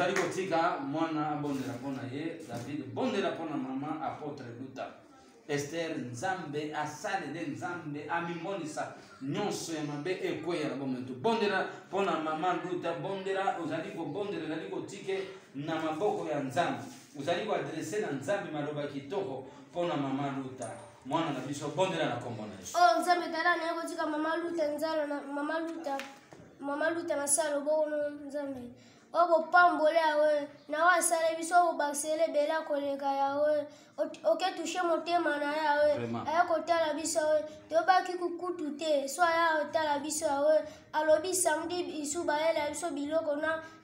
allez kotika mwana abondela pona ye David bondela pona mama apôtre Luta Esther Nzambe asale de Nzambe amimonisa nyonso ya mabe ekweya na bomento bondela pona mama Luta bondela uzali ko bondela uzali kotike na maboko ya Nzambe uzali ko adresser na Nzambe maloba kitoko pona mama Luta mwana na biso bondela na kombo na Yesu oh Nzambe tala na kotika mama Luta nzala na mama Luta na salo bono Nzambe obo pambole yawe na wasale biso obo baksele bela koleka yawe oke touche motema na yawe aya kotala biso to baki kukutu te so aya otala biso yawe alobi samedi bisu baela biso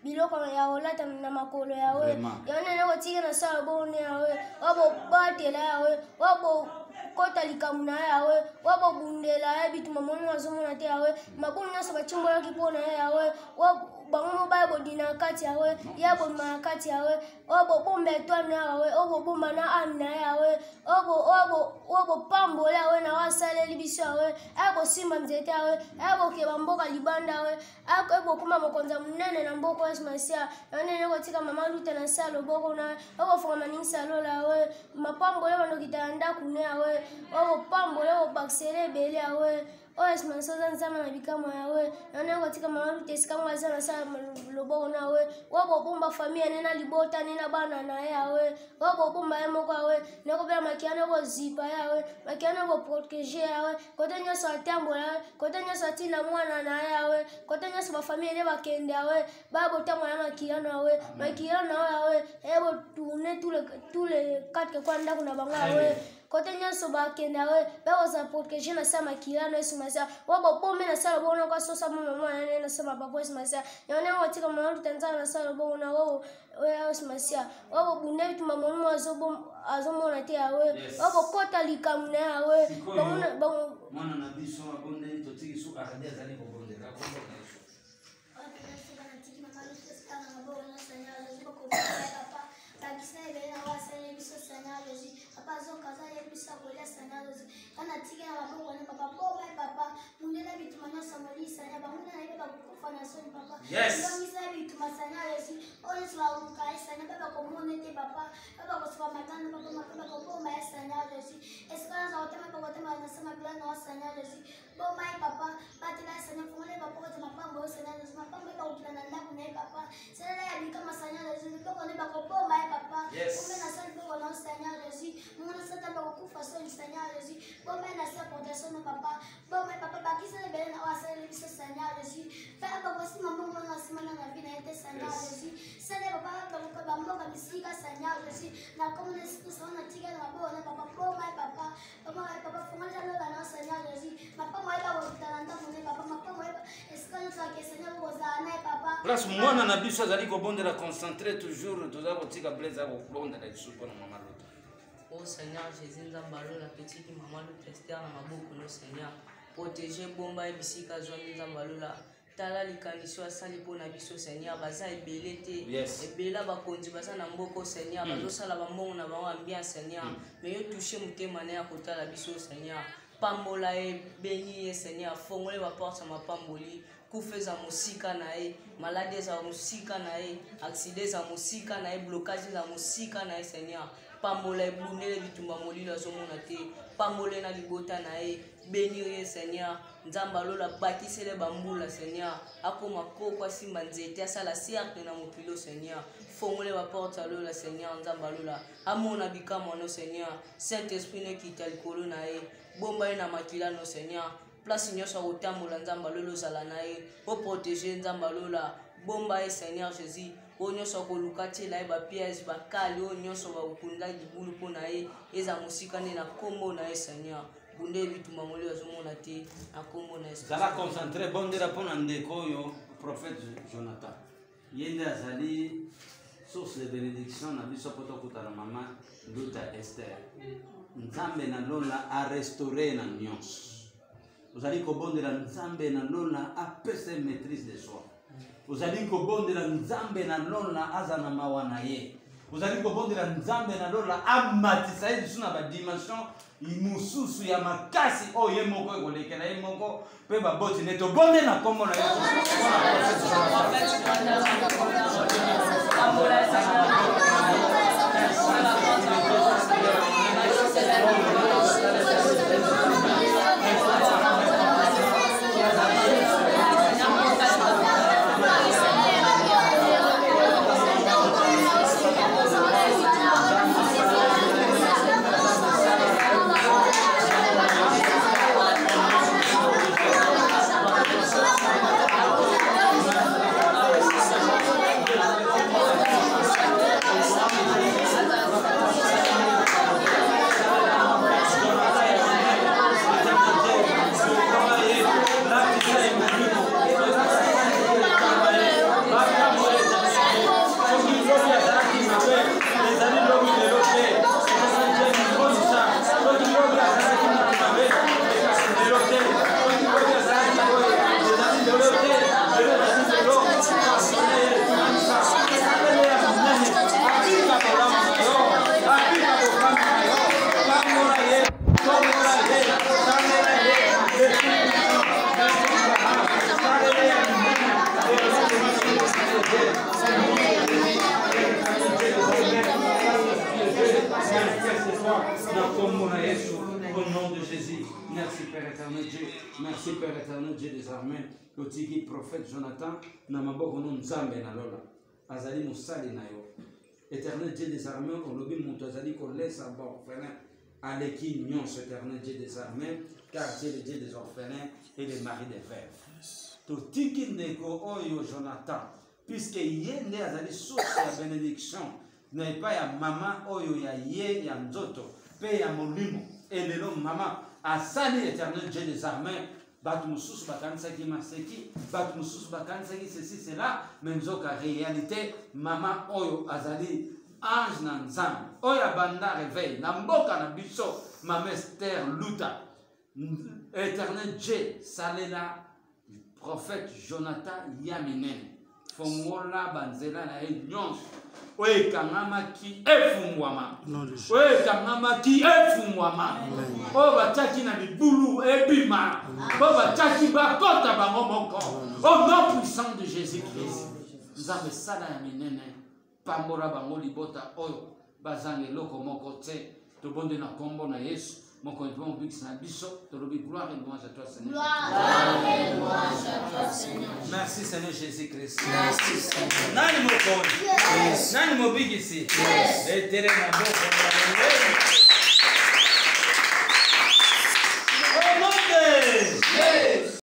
biloko ya olata na makolo yawe yone ne kotika na sala bone yawe obo batela yawe obo kota likamuna yawe obo bundela ya bitu mamono azomona te yawe mabunu naso bachimbola kipona yawe bango babo dina kati yawe yabo makati yawe obo bombe twana yawe obo bomba na amna yawe obo pambola yawe na wasale libiso yawe abo simba mzete yawe abo ke bamboka libanda yawe abo kuma mokonza munene na mboko ya masia yone ne kotika mama Luta na salo boko na obo foma ninsa lola yawe mapambola bano kitanda kune yawe obo pambola obo baksele bele yawe Oes mansoza nzama na bikamo yawe nana katika mama Luta sikamwa sana sana loboko nawe wabo bomba familia nena libota nena bana na yawe wabo bomba yamoko yawe nako bela makiana bo zipa yawe makiana bo protéger yawe kotenyo so atambo yawe kotenyo so atina mwana na yawe kotenyo so familia ne bakende yawe babo tamwa ya makiana yawe ebo tourner tous les quatre kwa ndako na banga yawe kotenyo so bakende yawe babo za protéger na sama kilano masa wabo bombe na sala bona kwa sosa mama na sema babo masa yone watika mama Luta na sala bona wao wewe masa wabo bunde bitu mama azomona te yawe wabo kota likamuna yawe mwana na biso abonde totiki su akadia zali ko bonde ka kombo na Yesu Place mwana na biso azali ko bondela concentrer toujours toza kotika blaze ko bondela Yesu pona mama Luta. Oh Seigneur Jésus Nzambalo la petite maman Luta Esther na maboko no Seigneur protéger bomba e bisika zoni Nzambalo la tala likanisi asali pona biso Seigneur baza ebele te ebela bakonzi baza na mboko Seigneur bazosala bambongo na bango ambiance Seigneur mais yo toucher mutema na ya kotala biso Seigneur pambola e béni Seigneur fongole ba porte ma pamboli kufeza musika na e maladie za musika na e accident za musika na e blocage za musika na e Seigneur pambola e blunele bitumba molilo azomona te pambola na libota na e bénir Seigneur Nzambalo la bakisele bambula Seigneur akoma koko simba nzete asala cercle na mopilo Seigneur fongole ba porte alo la Seigneur Nzambalo la amona bikamo no Seigneur Saint-Esprit ne kita likolo na e bomba na makila no Seigneur place nyoso otambola Nzambalo lo zala na e o protéger Nzambalo la bomba e Seigneur Jésus o nyoso ko lukati la e ba piège ba kali o nyoso ba ukunda libulu pona e eza musika ne na kombo na e Seigneur bunde bitu mamoli azomona te na kombo na Yesu zala concentré bondela pona ndeko yo prophète Jonathan yende azali source de bénédiction na biso poto kutana mama Luta Esther Nzambe na lola a restaurer na nyonso uzali ko bondela Nzambe na lola a pese maîtrise de soi uzali ko bondela Nzambe na lola azana mawana ye Vous allez comprendre la nzambe na lola amatisa ye biso na ba dimension mususu ya makasi oyo ye moko ekolekela ye moko pe baboti ne tobonde na kombo na Yesu. Au nom de Jésus, merci Père éternel Dieu, merci Père éternel Dieu des armées, le tiki prophète Jonathan, Namaboko non Nzambe na lola, Azali Moussali na yo, éternel Dieu des armées, on lobi Moutazali qu'on laisse à bord, Aleki Nyon, éternel Dieu des armées, car Dieu est le Dieu des orphelins et les maris des veuves. To tiki neko oyo Jonathan, puisque yende azali source ya bénédiction, n'est pas ya maman oyo ya ye ya nzoto, pe ya molimo. Et le nom maman a sali éternel Dieu des armées, Batmoussous Bakansaki Maseki, Batmoussous Bakansaki ceci, cela, mais nous avons réalité, maman Oyo Azali, ange Nanzam, Oya Banda réveil, Namboka Nabiso, ma Esther Luta, éternel Dieu, Salela, prophète Jonathan Yaminen, Fongola Banzela na Nyons. Oui, Kangamaki efungwama. Oui, Kangamaki efungwama. Oh, bataki na bibulu ebima. Oh, bataki bakota bangomoko. Au nom puissant de Jésus-Christ. Nzambe sala ya minene. Pambora bango libota oyo. Bazange loko moko te. Tobonde na kombo na Yesu. Moko bon bix na biso. Tolobi gloire et louange à toi Seigneur. Gloire et louange à toi Seigneur. Merci Seigneur Jésus-Christ. Merci Seigneur. Nani moko. Nani mobiki si. Etere na boko.